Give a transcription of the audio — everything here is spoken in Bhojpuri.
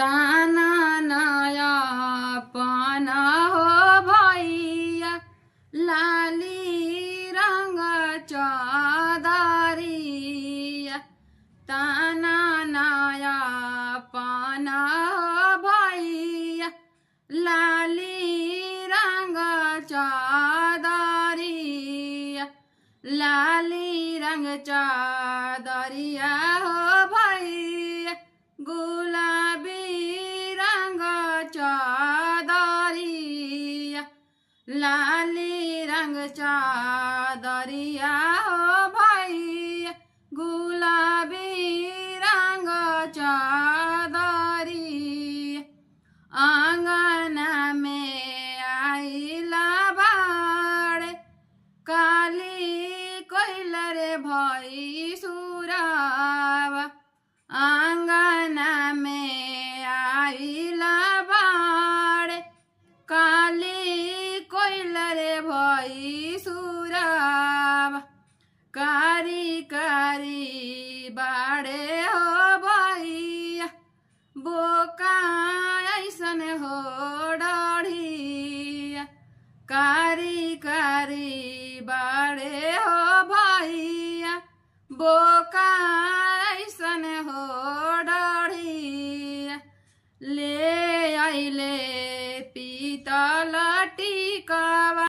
ताना नया पाना हो भैया लाली रंग चौदरिया ताना नया पाना हो भैया लाली रंग चौदरिया लाली रंग चौदरिया हो भैया गुलाबी रंग चौदरिया लाली रंग चौदरिया हो भैया गुलाबी रंग चौदरिया आंगन में आइला बाड़े काली कोइलर भई सुरावा आंगन में आइला बाड़े काली कोइलर भई सुरावा कारी कारी बाड़े हो भैया बोका ऐसन हो डढ़िया कारी कारी बाड़े हो भैया बोका